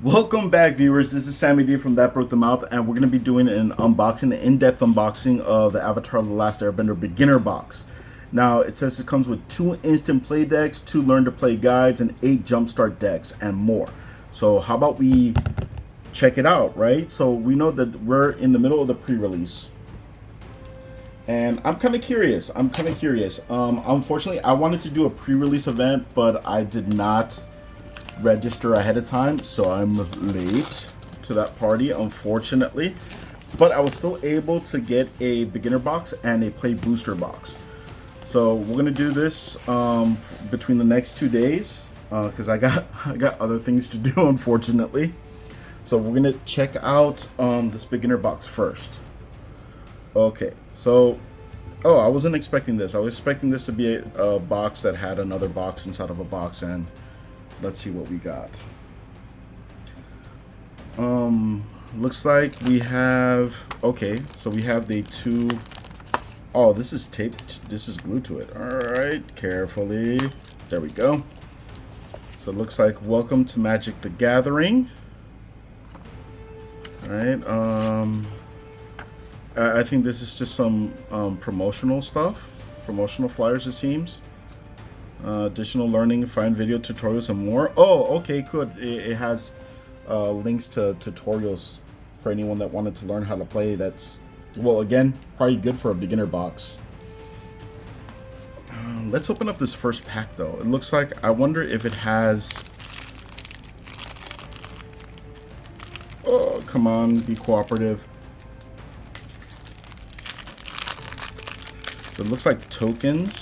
Welcome back, viewers. This is Sami D from Datbrokedamouth, and we're going to be doing an unboxing, an in-depth unboxing of the Avatar: The Last Airbender Beginner Box. Now, it says it comes with 2 instant play decks, 2 learn to play guides, and 8 jumpstart decks, and more. So how about we check it out, right? So we know that we're in the middle of the pre-release, and I'm kind of curious. Unfortunately, I wanted to do a pre-release event, but I did not register ahead of time, so I'm late to that party, unfortunately. But I was still able to get a beginner box and a play booster box. So we're gonna do this between the next 2 days because I got other things to do, unfortunately. So we're gonna check out this beginner box first. Okay, so I wasn't expecting this. I was expecting this to be a box that had another box inside of a box, and let's see what we got. Looks like we have, okay, so we have the 2, oh, this is taped, this is glued to it. All right, carefully, there we go. So it looks like Welcome to Magic the Gathering. All right, I think this is just some promotional stuff, promotional flyers, it seems. Additional learning, find video tutorials, and more. Oh, okay, good. It has links to tutorials for anyone that wanted to learn how to play. That's, well, again, probably good for a beginner box. Let's open up this first pack, though. It looks like, I wonder if it has... Oh, come on, be cooperative. It looks like tokens.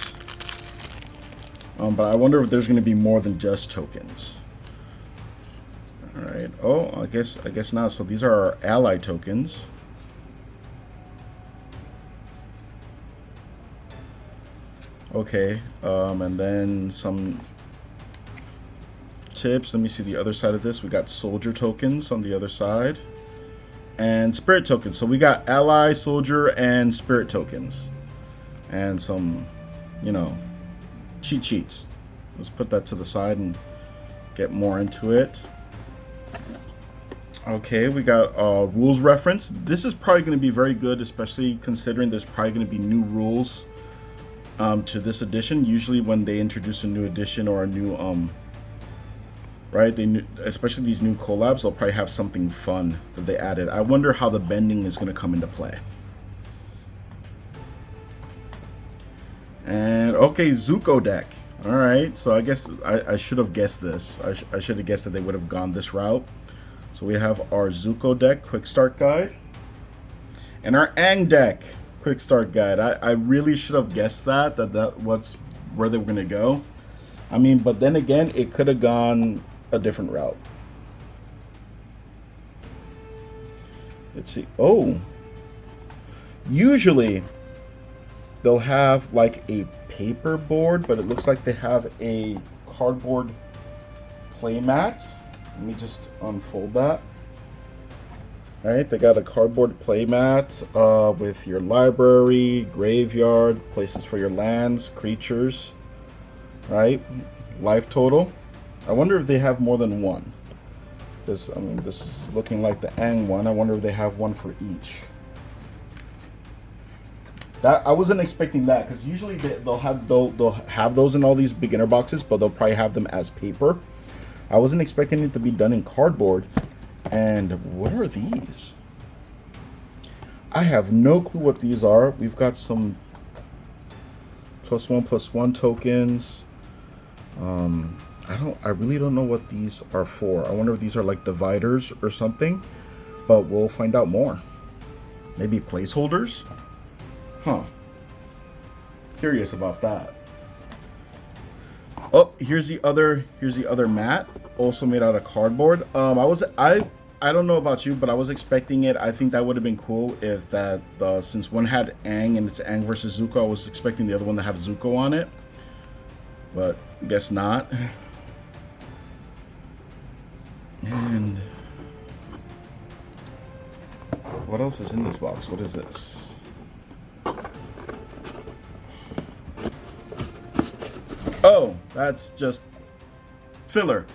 But I wonder if there's going to be more than just tokens. All right. Oh, I guess not. So these are our ally tokens. Okay. And then some tips. Let me see the other side of this. We got soldier tokens on the other side, and spirit tokens. So we got ally, soldier, and spirit tokens, and some, you know, cheat sheets. Let's put that to the side and get more into it. Okay, we got rules reference. This is probably going to be very good, especially considering there's probably going to be new rules to this edition. Usually when they introduce a new edition or a new right, especially these new collabs, they'll probably have something fun that they added. I wonder how the bending is going to come into play. And okay, Zuko deck. All right, so I guess I should have guessed this. I should have guessed that they would have gone this route. So we have our Zuko deck quick start guide and our Aang deck quick start guide. I really should have guessed that what's where they were gonna go. I mean, but then again, it could have gone a different route. Let's see. Oh, usually they'll have like a paper board, but it looks like they have a cardboard playmat. Let me just unfold that. All right, they got a cardboard playmat with your library, graveyard, places for your lands, creatures, right? Life total. I wonder if they have more than one. Because, I mean, this is looking like the Aang one. I wonder if they have one for each. That, I wasn't expecting that, because usually they'll have those in all these beginner boxes, but they'll probably have them as paper. I wasn't expecting it to be done in cardboard. And what are these? I have no clue what these are. We've got some +1/+1 tokens. I really don't know what these are for. I wonder if these are like dividers or something, but we'll find out more. Maybe placeholders? Huh. Curious about that. Oh, here's the other mat, also made out of cardboard. I don't know about you, but I was expecting it. I think that would have been cool if that since one had Aang and it's Aang versus Zuko, I was expecting the other one to have Zuko on it. But guess not. And what else is in this box? What is this? Oh, that's just filler.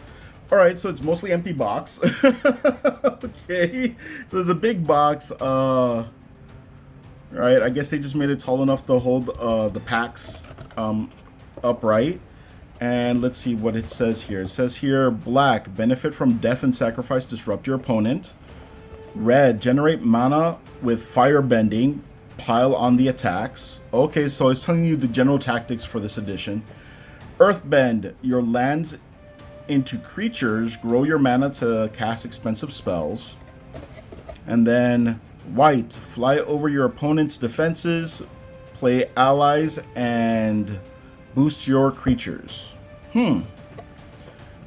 All right, so it's mostly empty box. Okay, so it's a big box. Right, I guess they just made it tall enough to hold the packs upright. And let's see what it says here. It says here, black, benefit from death and sacrifice, disrupt your opponent. Red, generate mana with fire bending, pile on the attacks. Okay, so it's telling you the general tactics for this edition. Earthbend, your lands into creatures, grow your mana to cast expensive spells. And then white, fly over your opponent's defenses, play allies, and boost your creatures.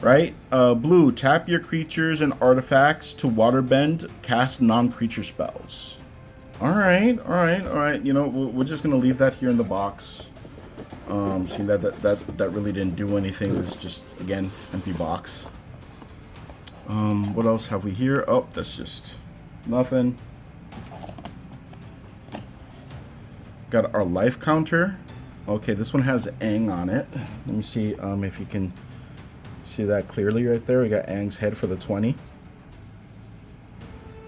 Right? Blue, tap your creatures and artifacts to waterbend, cast non-creature spells. Alright. You know, we're just going to leave that here in the box. See that really didn't do anything. It's just, again, empty box. What else have we here? Oh, that's just nothing. Got our life counter. Okay, this one has Aang on it. Let me see if you can see that clearly right there. We got Aang's head for the 20.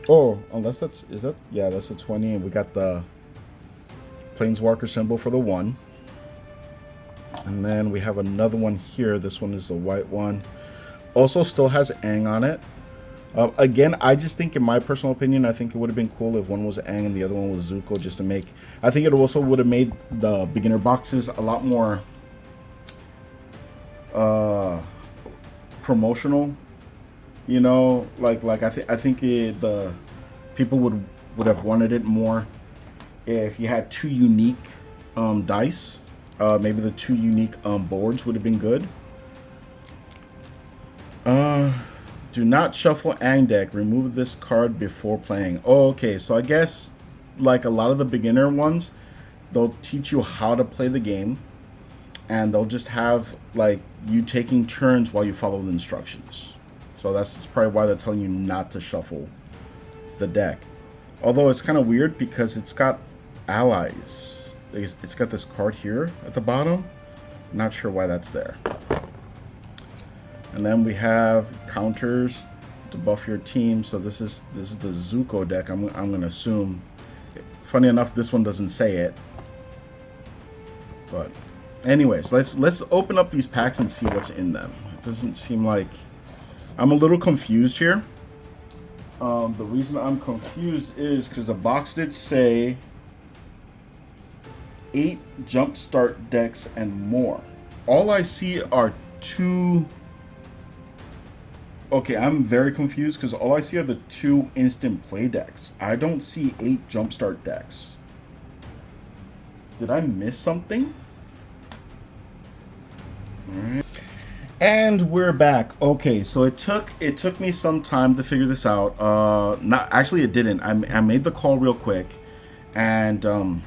Oh, unless that's, is that? Yeah, that's a 20. And we got the Planeswalker symbol for the 1. And then we have another one here. This one is the white one. Also still has Aang on it. Again, I just think, in my personal opinion, I think it would have been cool if one was Aang and the other one was Zuko, just to make... I think it also would have made the beginner boxes a lot more promotional. You know, like I think the people would have wanted it more if you had 2 unique dice. Maybe the 2 unique boards would have been good. Do not shuffle Aang deck. Remove this card before playing. Oh, okay. So I guess, like a lot of the beginner ones, they'll teach you how to play the game, and they'll just have like you taking turns while you follow the instructions. So that's probably why they're telling you not to shuffle the deck. Although it's kind of weird because it's got allies. It's got this card here at the bottom. Not sure why that's there. And then we have counters to buff your team. So this is the Zuko deck. I'm gonna assume. Funny enough, this one doesn't say it. But anyways, let's open up these packs and see what's in them. It doesn't seem like... I'm a little confused here. The reason I'm confused is because the box did say 8 Jumpstart decks and more. All I see are 2... Okay, I'm very confused because all I see are the 2 instant play decks. I don't see 8 Jumpstart decks. Did I miss something? Alright. And we're back. Okay, so it took me some time to figure this out. Not actually, it didn't. I made the call real quick, and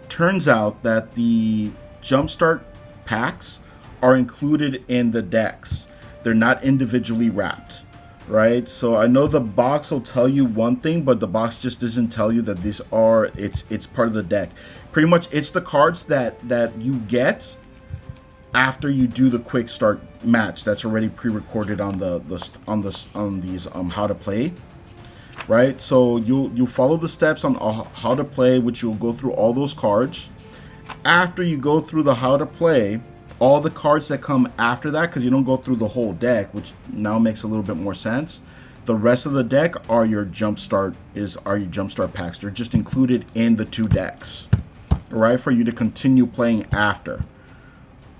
turns out that the Jumpstart packs are included in the decks. They're not individually wrapped, right? So I know the box will tell you one thing, but the box just doesn't tell you that these are it's part of the deck. Pretty much, it's the cards that you get after you do the quick start match that's already pre-recorded on these how to play, right? So you follow the steps on how to play, which you'll go through all those cards. After you go through the how to play, all the cards that come after that, because you don't go through the whole deck, which now makes a little bit more sense. The rest of the deck are your Jumpstart packs. They're just included in the 2 decks, right? For you to continue playing after,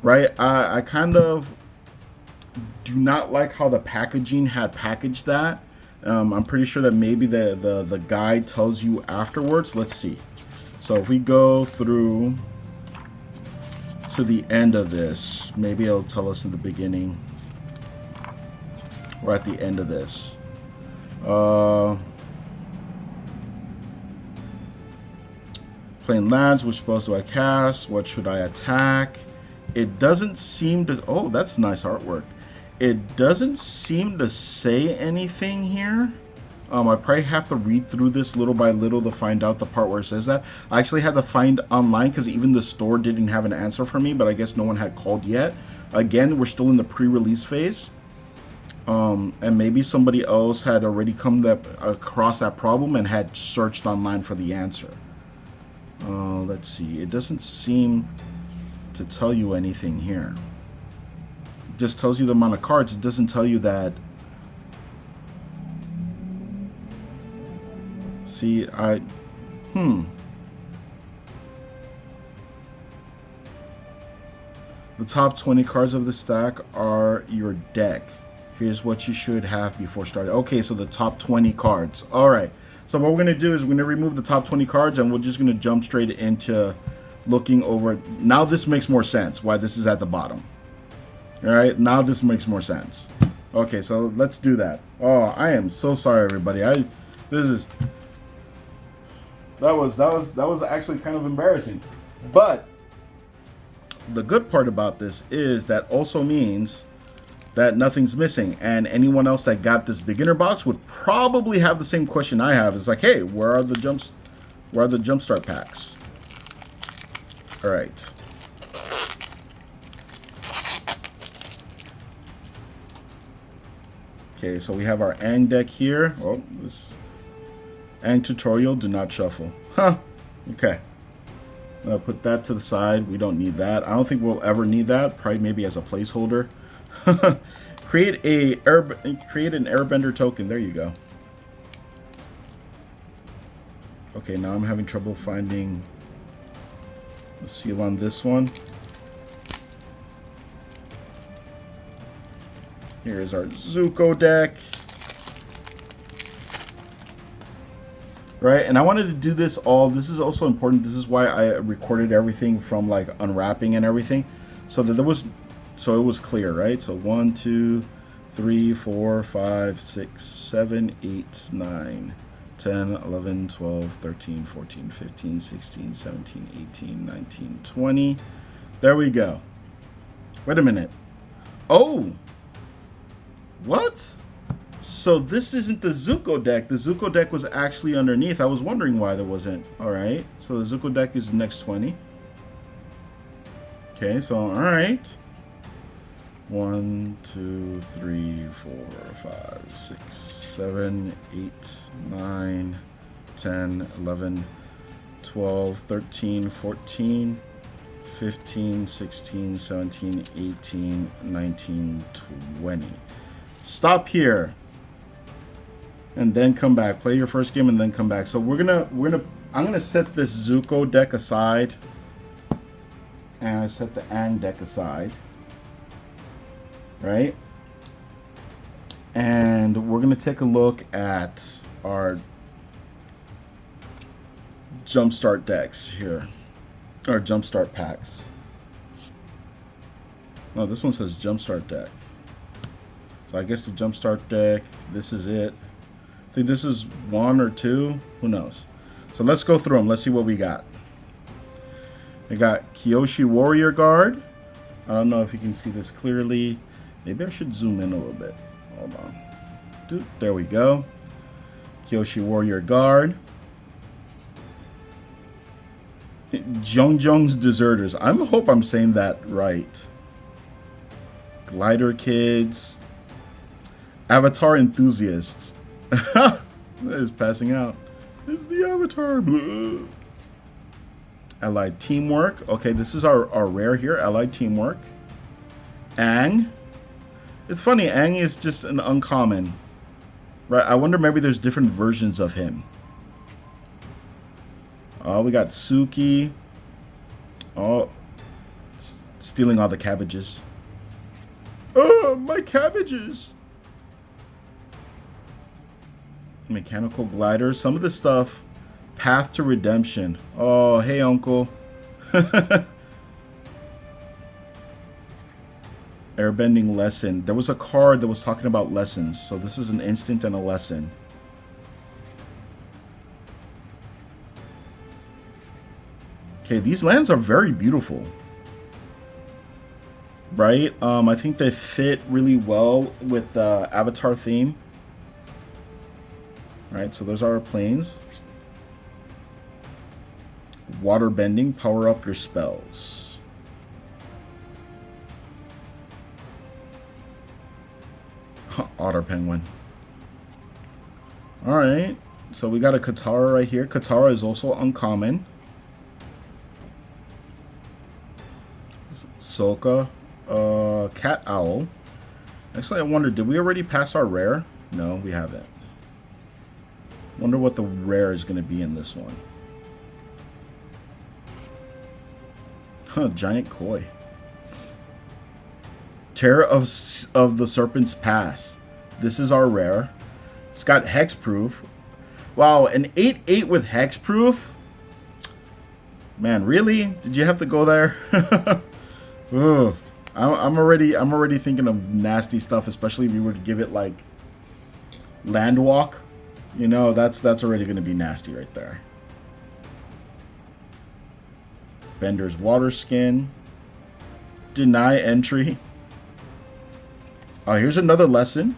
right? I kind of do not like how the packaging had packaged that. I'm pretty sure that maybe the guide tells you afterwards. Let's see. So if we go through to the end of this, maybe it'll tell us in the beginning or at the end of this. Playing lands, which spells do I cast? What should I attack? It doesn't seem to... Oh, that's nice artwork. It doesn't seem to say anything here. I probably have to read through this little by little to find out the part where it says that. I actually had to find online because even the store didn't have an answer for me, but I guess no one had called yet. Again, we're still in the pre-release phase. And maybe somebody else had already come across that problem and had searched online for the answer. Let's see. It doesn't seem to tell you anything here. It just tells you the amount of cards. It doesn't tell you that. See, The top 20 cards of the stack are your deck. Here's what you should have before starting. Okay, so the top 20 cards. All right. So what we're going to do is we're going to remove the top 20 cards, and we're just going to jump straight into looking over. Now this makes more sense why this is at the bottom. All right, now this makes more sense. Okay, so let's do that. Oh, I am so sorry, everybody. That was actually kind of embarrassing. But the good part about this is that also means that nothing's missing, and anyone else that got this beginner box would probably have the same question I have. It's like, hey, where are the Jumpstart packs? All right. Okay, so we have our Ang deck here. Oh, this Ang tutorial, do not shuffle. Huh. Okay. I'll put that to the side. We don't need that. I don't think we'll ever need that. Probably maybe as a placeholder. create an airbender token. There you go. Okay, now I'm having trouble finding the seal on this one. Here's our Zuko deck. Right, and I wanted to do this all. This is also important. This is why I recorded everything from like unwrapping and everything, so that it was clear, right? So 1, 2, 3, 4, 5, 6, 7, 8, 9, 10, 11, 12, 13, 14, 15, 16, 17, 18, 19, 20. There we go. Wait a minute. Oh, what? So this isn't the Zuko deck. The Zuko deck was actually underneath. I was wondering why there wasn't. All right. So the Zuko deck is the next 20. Okay, so all right. 1, 2, 3, 4, 5, 6, 7, 8, 9, 10, 11, 12, 13, 14, 15, 16, 17, 18, 19, 20. Stop here. And then come back. Play your first game and then come back. So I'm gonna set this Zuko deck aside. And I set the Ang deck aside. Right? And we're gonna take a look at our Jumpstart decks here. Or Jumpstart packs. No, this one says Jumpstart deck. So I guess the Jumpstart deck, this is it. I think this is 1 or 2. Who knows? So let's go through them. Let's see what we got. We got Kyoshi Warrior Guard. I don't know if you can see this clearly. Maybe I should zoom in a little bit. Hold on. There we go. Kyoshi Warrior Guard. Jung's Deserters. I hope I'm saying that right. Glider Kids. Avatar Enthusiasts. That is passing out. This is the Avatar. Allied Teamwork. Okay, this is our rare here. Allied Teamwork. Ang. It's funny, Ang is just an uncommon. Right, I wonder maybe there's different versions of him. Oh, we got Suki. Oh, stealing all the cabbages. Oh, my cabbages. Mechanical Glider. Some of the stuff. Path to Redemption. Oh, hey, Uncle. Airbending Lesson. There was a card that was talking about lessons. So this is an instant and a lesson. Okay, these lands are very beautiful. Right? I think they fit really well with the Avatar theme. Right, so those are our planes. Water bending, power up your spells. Otter Penguin. Alright. So we got a Katara right here. Katara is also uncommon. Soka. Cat Owl. Actually, I wonder, did we already pass our rare? No, we haven't. Wonder what the rare is going to be in this one. Huh, Giant Koi. Terror of the Serpent's Pass. This is our rare. It's got hexproof. Wow, an 8/8 with hexproof? Man, really? Did you have to go there? Ugh. I'm already thinking of nasty stuff, especially if you were to give it like Landwalk. You know, that's already going to be nasty right there. Bender's Water Skin. Deny entry. Oh, here's another lesson.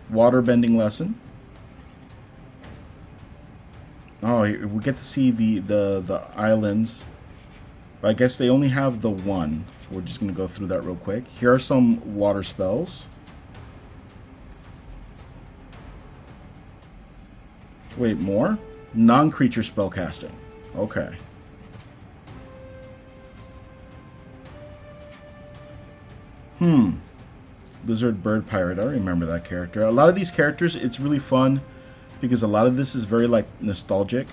Water bending lesson. Oh, we get to see the islands. But I guess they only have the one. So we're just going to go through that real quick. Here are some water spells. Wait, more? Non-creature spellcasting. Okay. Lizard Bird Pirate. I remember that character. A lot of these characters, it's really fun because a lot of this is very like nostalgic.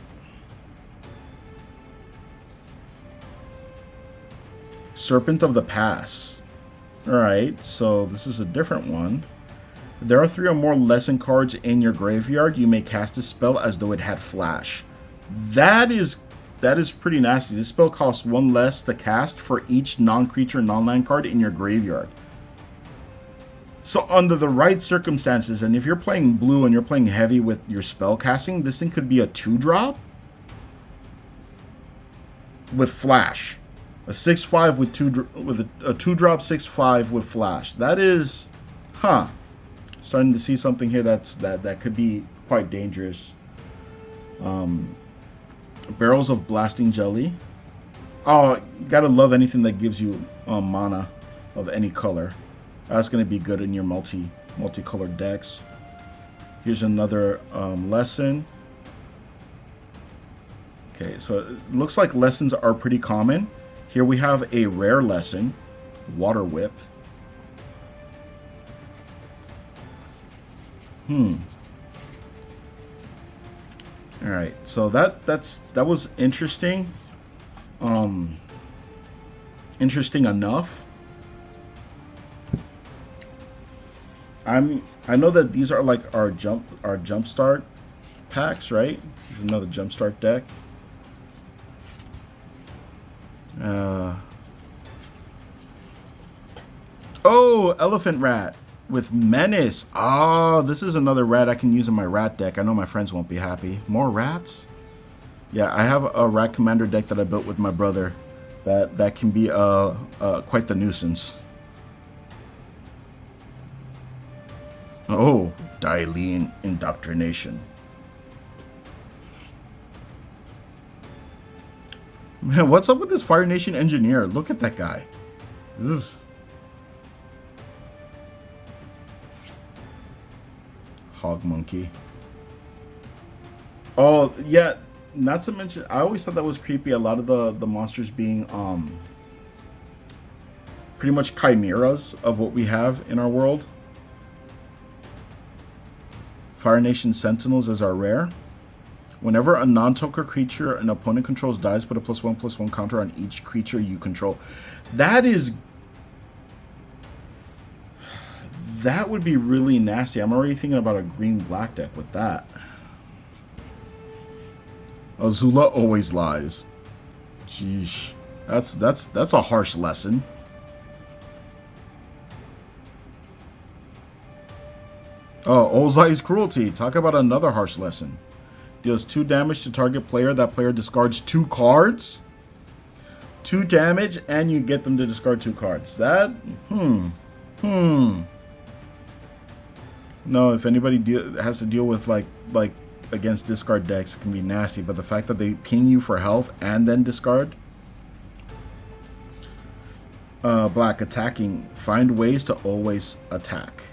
Serpent of the Pass. Alright, so this is a different one. There are 3 or more lesson cards in your graveyard. You may cast a spell as though it had flash. That is pretty nasty. This spell costs 1 less to cast for each non-creature, non-land card in your graveyard. So under the right circumstances, and if you're playing blue and you're playing heavy with your spell casting, this thing could be a 2-drop with flash. A 6/5 with a 2-drop 6/5 with flash. That is, starting to see something here that could be quite dangerous. Barrels of Blasting Jelly. Oh, you gotta love anything that gives you mana of any color. That's gonna be good in your multicolored decks. Here's another lesson. Okay, so it looks like lessons are pretty common. Here we have a rare lesson, Water Whip. All right, so that was interesting. Interesting enough. I know that these are like our Jumpstart packs, right? There's another Jumpstart deck. Oh, Elephant Rat with Menace. Oh, this is another rat I can use in my rat deck. I know my friends won't be happy. More rats? Yeah, I have a rat commander deck that I built with my brother. That can be quite the nuisance. Oh, Daileen Indoctrination. Man, what's up with this Fire Nation engineer? Look at that guy. Ugh. Hog Monkey. Oh, yeah. Not to mention, I always thought that was creepy. A lot of the monsters being pretty much chimeras of what we have in our world. Fire Nation Sentinels is our rare. Whenever a non-token creature an opponent controls dies, put a +1/+1 counter on each creature you control. That would be really nasty. I'm already thinking about a green-black deck with that. Azula always lies. Jeez. That's a harsh lesson. Oh, Ozai's Cruelty. Talk about another harsh lesson. Deals 2 damage to target player. That player discards 2 cards. 2 damage, and you get them to discard 2 cards. That, No, if anybody has to deal with like against discard decks, it can be nasty. But the fact that they ping you for health and then discard. Black attacking. Find ways to always attack.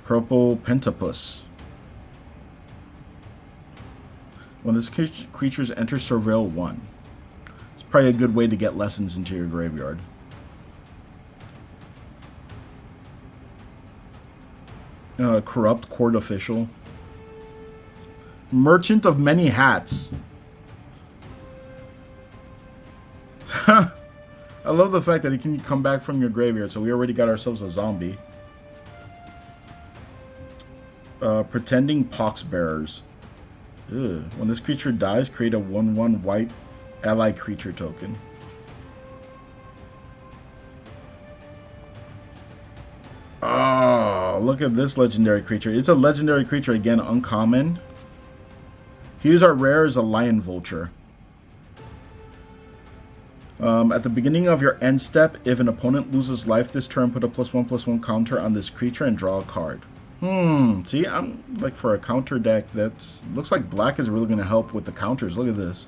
Purple Pentapus. When this creatures enter Surveil 1. It's probably a good way to get lessons into your graveyard. Corrupt Court Official. Merchant of Many Hats. I love the fact that he can come back from your graveyard, so we already got ourselves a zombie. Pretending Poxbearers. Ugh. When this creature dies, create a 1/1 white ally creature token. Oh, look at this legendary creature. It's a legendary creature, again, uncommon. Here's our rare is a Lion Vulture. At the beginning of your end step, if an opponent loses life this turn, put a +1/+1 counter on this creature and draw a card. See, I'm like for a counter deck, that's looks like black is really going to help with the counters. Look at this.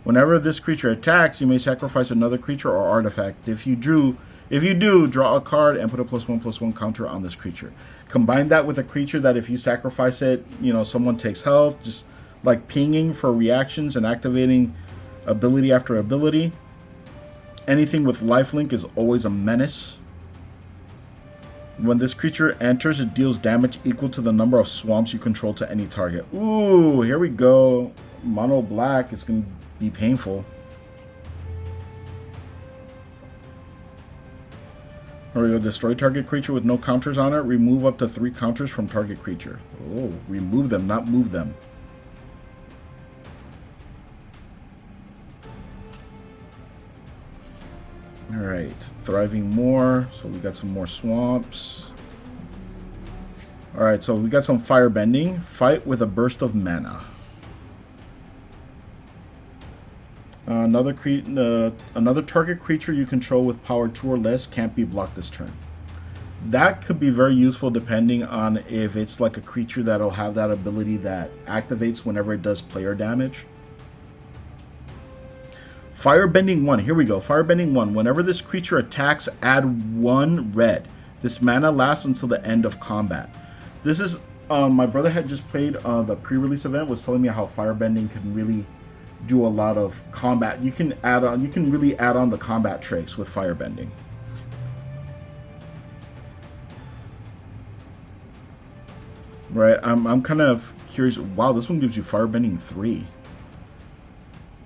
Whenever this creature attacks, you may sacrifice another creature or artifact. If you do, draw a card and put a +1/+1 counter on this creature. Combine that with a creature that if you sacrifice it, you know, someone takes health, just like pinging for reactions and activating ability after ability. Anything with lifelink is always a menace. When this creature enters, it deals damage equal to the number of swamps you control to any target. Ooh, here we go. Mono black is going to be painful. Here we go. Destroy target creature with no counters on it. Remove up to 3 counters from target creature. Oh, remove them, not move them. Alright, thriving more. So we got some more swamps. Alright, so we got some firebending. Fight with a burst of mana. Another target creature you control with power 2 or less can't be blocked this turn. That could be very useful depending on if it's like a creature that'll have that ability that activates whenever it does player damage. Firebending 1. Here we go. Firebending 1. Whenever this creature attacks, add 1 red. This mana lasts until the end of combat. This is my brother had just played the pre-release event, was telling me how firebending can really do a lot of combat. You can really add on the combat tricks with firebending. Right, I'm kind of curious. Wow, this one gives you firebending 3.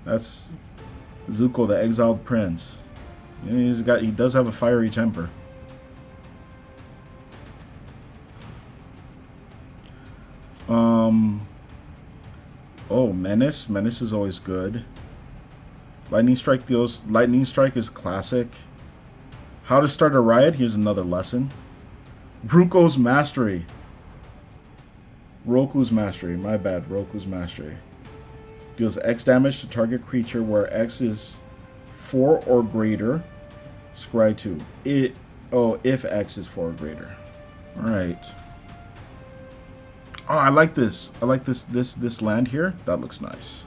That's Zuko, the Exiled Prince. He does have a fiery temper. Oh, Menace. Menace is always good. Lightning Strike is classic. How to start a riot. Here's another lesson. Roku's Mastery. My bad. Roku's Mastery. Deals X damage to target creature where X is 4 or greater. Scry 2. If X is 4 or greater. Alright. Oh, I like this. I like this land here. That looks nice.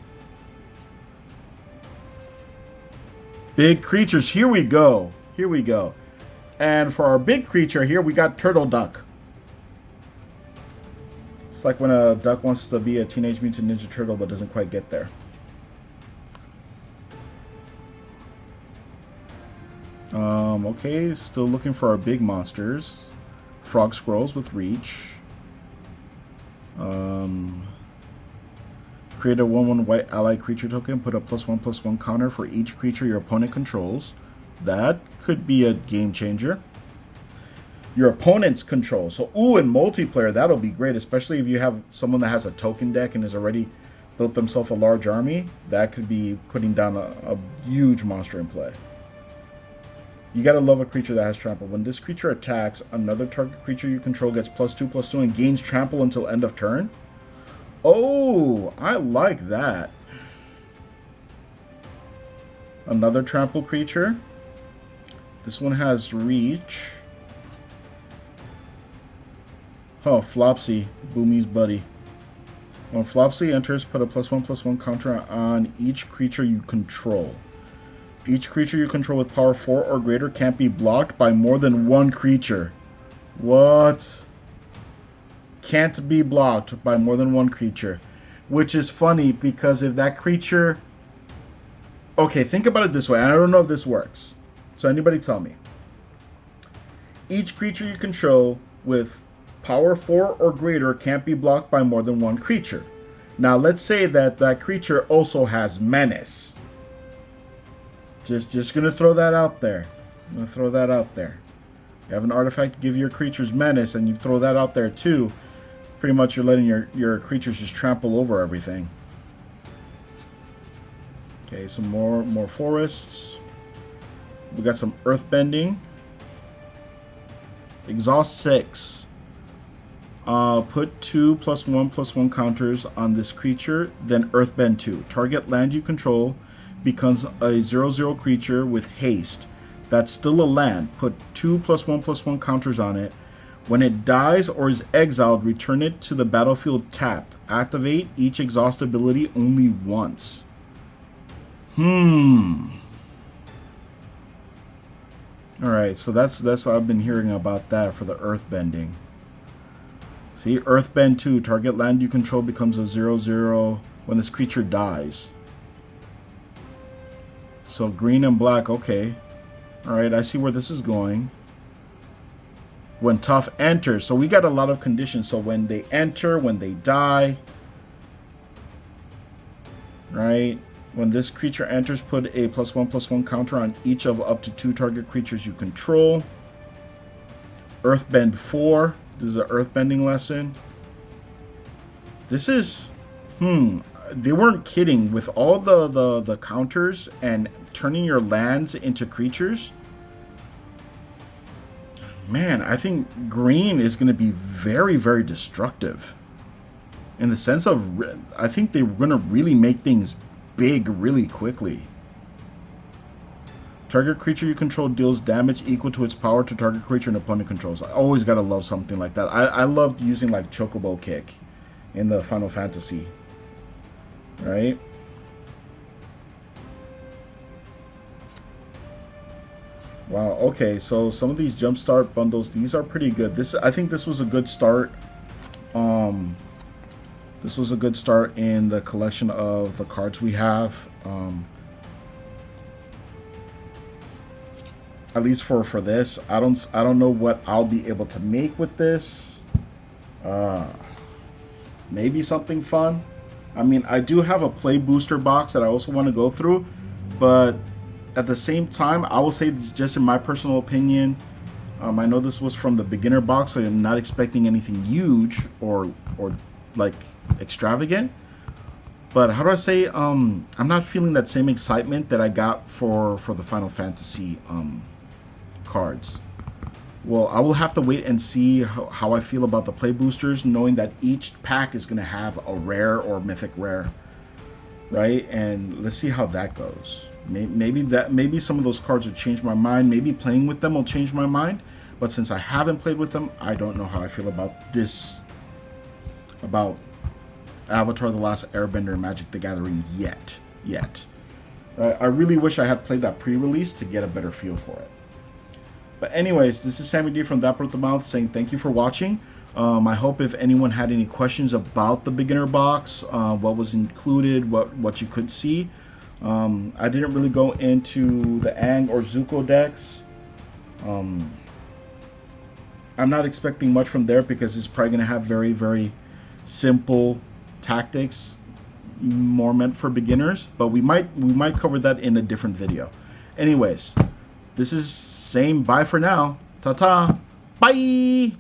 Big creatures. Here we go. Here we go. And for our big creature here, we got Turtle Duck. It's like when a duck wants to be a Teenage Mutant Ninja Turtle but doesn't quite get there. Okay, still looking for our big monsters. Frog Scrolls with Reach. Create a 1/1 white ally creature token. Put a +1/+1 counter for each creature your opponent controls. That could be a game changer. Your opponent's control. So, in multiplayer, that'll be great, especially if you have someone that has a token deck and has already built themselves a large army. That could be putting down a huge monster in play. You gotta love a creature that has trample. When this creature attacks, another target creature you control gets +2/+2 and gains trample until end of turn. Oh, I like that. Another trample creature. This one has reach. Oh, Flopsy, Boomy's buddy. When Flopsy enters, put a +1/+1 counter on each creature you control. Each creature you control with power 4 or greater can't be blocked by more than 1 creature. What? can't be blocked by more than one creature. Which is funny because if that creature... Okay, think about it this way. I don't know if this works. So anybody tell me. Each creature you control with power 4 or greater can't be blocked by more than one creature. Now let's say that that creature also has menace. Just gonna throw that out there. I'm gonna throw that out there. You have an artifact to give your creatures menace, and you throw that out there too. Pretty much you're letting your creatures just trample over everything. Okay, some more forests. We got some earthbending. Exhaust 6. Put 2+1/+1 counters on this creature, then earthbend 2. Target land you control becomes a 0/0 creature with haste. That's still a land. Put 2+1/+1 counters on it. When it dies or is exiled, return it to the battlefield tapped. Activate each exhaust ability only once. Alright, so that's what I've been hearing about that for the earthbending. See, earthbend 2. Target land you control becomes a 0/0 when this creature dies. So green and black, okay. Alright, I see where this is going. When tough enters. So we got a lot of conditions. So when they enter, when they die. Right? When this creature enters, put a +1/+1 counter on each of up to 2 target creatures you control. Earthbend 4. This is an earthbending lesson. This is... They weren't kidding. With all the counters and turning your lands into creatures... Man, I think green is going to be very, very destructive. In the sense of... I think they're going to really make things big really quickly. Target creature you control deals damage equal to its power to target creature an opponent controls. I always gotta love something like that. I loved using like Chocobo Kick in the Final Fantasy. Right? Wow, okay, so some of these Jumpstart bundles, these are pretty good. I think this was a good start. This was a good start in the collection of the cards we have. At least for this, I don't know what I'll be able to make with this. Maybe something fun. I mean, I do have a play booster box that I also want to go through, but at the same time, I will say just in my personal opinion, I know this was from the beginner box, so I'm not expecting anything huge or like extravagant. But how do I say? I'm not feeling that same excitement that I got for the Final Fantasy cards. Well, I will have to wait and see how I feel about the play boosters, knowing that each pack is going to have a rare or mythic rare, right? And let's see how that goes. Maybe some of those cards will change my mind. Maybe playing with them will change my mind. But since I haven't played with them, I don't know how I feel about this, about Avatar: The Last Airbender and Magic: The Gathering yet. I really wish I had played that pre-release to get a better feel for it. But anyways, this is Sami D from Datbrokedamouth saying thank you for watching. I hope if anyone had any questions about the beginner box, what was included, what you could see. I didn't really go into the Ang or Zuko decks. I'm not expecting much from there because it's probably going to have very, very simple tactics, more meant for beginners. But we might cover that in a different video. Anyways, this is saying bye for now. Ta-ta. Bye.